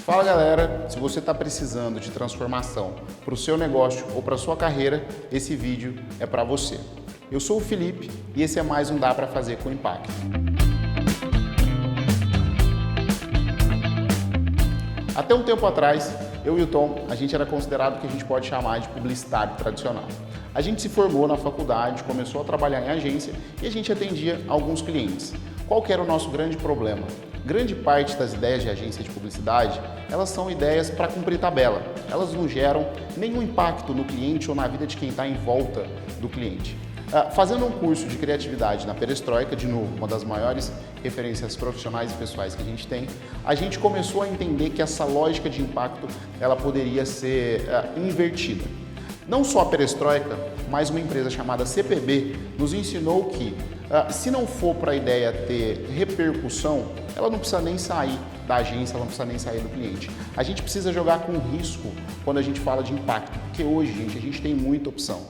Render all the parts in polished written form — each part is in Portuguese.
Fala galera, se você está precisando de transformação para o seu negócio ou para a sua carreira, esse vídeo é para você. Eu sou o Felipe e esse é mais um Dá Pra Fazer com Impacto. Até um tempo atrás, eu e o Tom, a gente era considerado o que a gente pode chamar de publicitário tradicional. A gente se formou na faculdade, começou a trabalhar em agência e a gente atendia alguns clientes. Qual que era o nosso grande problema? Grande parte das ideias de agência de publicidade, elas são ideias para cumprir tabela. Elas não geram nenhum impacto no cliente ou na vida de quem está em volta do cliente. Fazendo um curso de criatividade na Perestroika, de novo, uma das maiores referências profissionais e pessoais que a gente tem, a gente começou a entender que essa lógica de impacto ela poderia ser invertida. Não só a Perestroika, mas uma empresa chamada CPB nos ensinou que se não for para a ideia ter repercussão, ela não precisa nem sair da agência, ela não precisa nem sair do cliente. A gente precisa jogar com risco quando a gente fala de impacto, porque hoje, gente, a gente tem muita opção.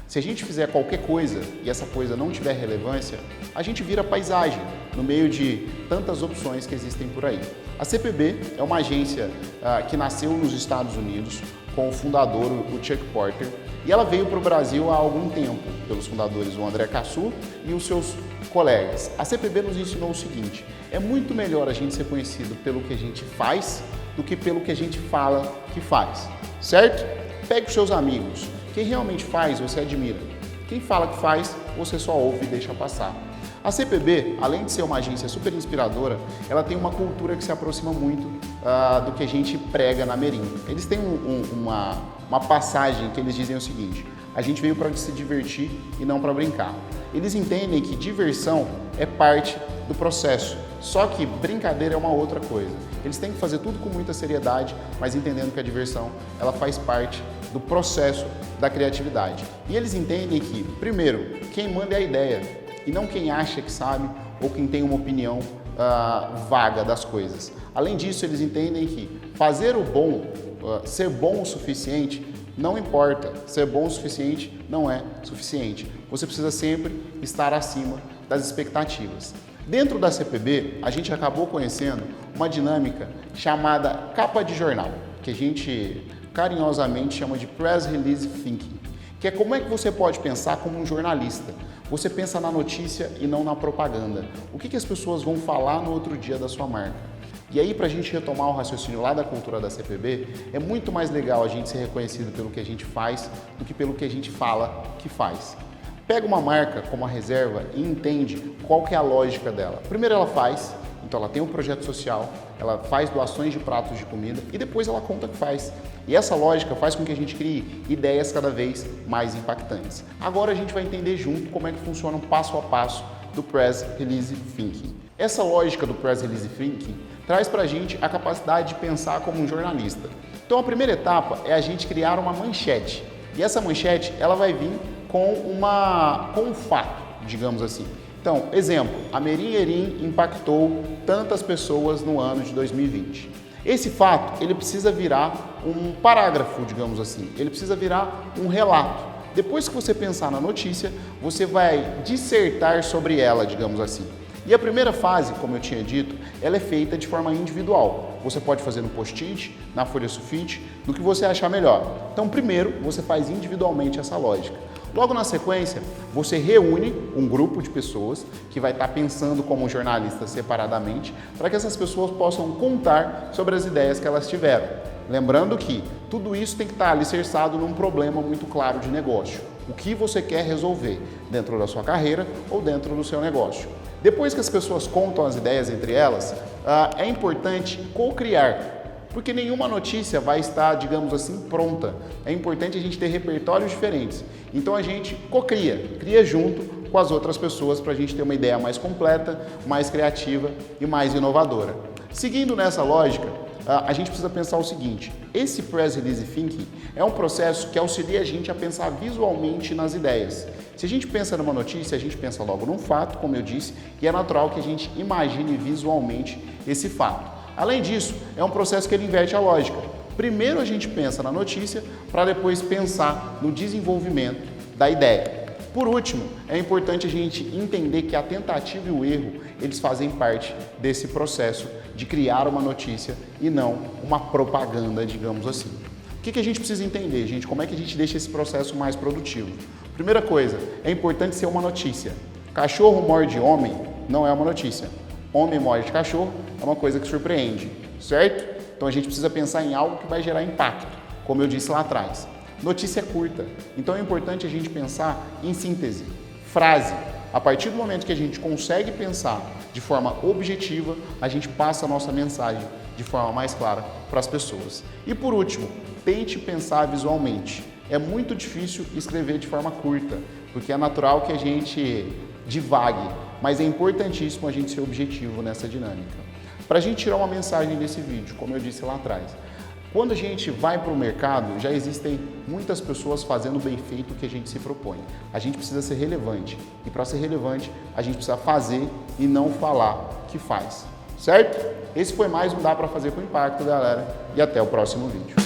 Se a gente fizer qualquer coisa e essa coisa não tiver relevância, a gente vira paisagem no meio de tantas opções que existem por aí. A CPB é uma agência que nasceu nos Estados Unidos com o fundador, o Chuck Porter, e ela veio para o Brasil há algum tempo, pelos fundadores, o André Cassù e os seus colegas. A CPB nos ensinou o seguinte: é muito melhor a gente ser conhecido pelo que a gente faz do que pelo que a gente fala que faz, certo? Pegue os seus amigos. Quem realmente faz, você admira. Quem fala que faz, você só ouve e deixa passar. A CPB, além de ser uma agência super inspiradora, ela tem uma cultura que se aproxima muito do que a gente prega na Merim. Eles têm uma passagem que eles dizem o seguinte: a gente veio para se divertir e não para brincar. Eles entendem que diversão é parte do processo, só que brincadeira é uma outra coisa. Eles têm que fazer tudo com muita seriedade, mas entendendo que a diversão ela faz parte do processo da criatividade. E eles entendem que, primeiro, quem manda é a ideia e não quem acha que sabe ou quem tem uma opinião vaga das coisas. Além disso, eles entendem que fazer o bom, ser bom o suficiente, não importa. Ser bom o suficiente não é suficiente. Você precisa sempre estar acima das expectativas. Dentro da CPB, a gente acabou conhecendo uma dinâmica chamada capa de jornal, que a gente carinhosamente chama de Press Release Thinking, que é como é que você pode pensar como um jornalista. Você pensa na notícia e não na propaganda. O que as pessoas vão falar no outro dia da sua marca? E aí, para a gente retomar o raciocínio lá da cultura da CPB, é muito mais legal a gente ser reconhecido pelo que a gente faz do que pelo que a gente fala que faz. Pega uma marca como a Reserva e entende qual que é a lógica dela. Primeiro ela faz, então ela tem um projeto social, ela faz doações de pratos de comida e depois ela conta que faz. E essa lógica faz com que a gente crie ideias cada vez mais impactantes. Agora a gente vai entender junto como é que funciona um passo a passo do Press Release Thinking. Essa lógica do Press Release Thinking traz pra gente a capacidade de pensar como um jornalista. Então a primeira etapa é a gente criar uma manchete. E essa manchete ela vai vir com um fato, digamos assim. Então, exemplo, a Merim Erim impactou tantas pessoas no ano de 2020. Esse fato, ele precisa virar um parágrafo, digamos assim. Ele precisa virar um relato. Depois que você pensar na notícia, você vai dissertar sobre ela, digamos assim. E a primeira fase, como eu tinha dito, ela é feita de forma individual. Você pode fazer no post-it, na folha sulfite, no que você achar melhor. Então, primeiro, você faz individualmente essa lógica. Logo na sequência, você reúne um grupo de pessoas que vai estar pensando como jornalista separadamente, para que essas pessoas possam contar sobre as ideias que elas tiveram. Lembrando que tudo isso tem que estar alicerçado num problema muito claro de negócio. O que você quer resolver dentro da sua carreira ou dentro do seu negócio. Depois que as pessoas contam as ideias entre elas, é importante co-criar. Porque nenhuma notícia vai estar, digamos assim, pronta. É importante a gente ter repertórios diferentes. Então a gente cria junto com as outras pessoas para a gente ter uma ideia mais completa, mais criativa e mais inovadora. Seguindo nessa lógica, a gente precisa pensar o seguinte: esse Press Release Thinking é um processo que auxilia a gente a pensar visualmente nas ideias. Se a gente pensa numa notícia, a gente pensa logo num fato, como eu disse, e é natural que a gente imagine visualmente esse fato. Além disso, é um processo que ele inverte a lógica. Primeiro a gente pensa na notícia para depois pensar no desenvolvimento da ideia. Por último, é importante a gente entender que a tentativa e o erro, eles fazem parte desse processo de criar uma notícia e não uma propaganda, digamos assim. O que a gente precisa entender, gente? Como é que a gente deixa esse processo mais produtivo? Primeira coisa, é importante ser uma notícia. Cachorro morde homem não é uma notícia. Homem morde cachorro é uma coisa que surpreende, certo? Então a gente precisa pensar em algo que vai gerar impacto, como eu disse lá atrás. Notícia é curta, então é importante a gente pensar em síntese, frase. A partir do momento que a gente consegue pensar de forma objetiva, a gente passa a nossa mensagem de forma mais clara para as pessoas. E por último, tente pensar visualmente. É muito difícil escrever de forma curta, porque é natural que a gente divague, mas é importantíssimo a gente ser objetivo nessa dinâmica. Para a gente tirar uma mensagem desse vídeo, como eu disse lá atrás, quando a gente vai para o mercado, já existem muitas pessoas fazendo bem feito o que a gente se propõe. A gente precisa ser relevante. E para ser relevante, a gente precisa fazer e não falar que faz. Certo? Esse foi mais um Dá Pra Fazer com Impacto, galera. E até o próximo vídeo.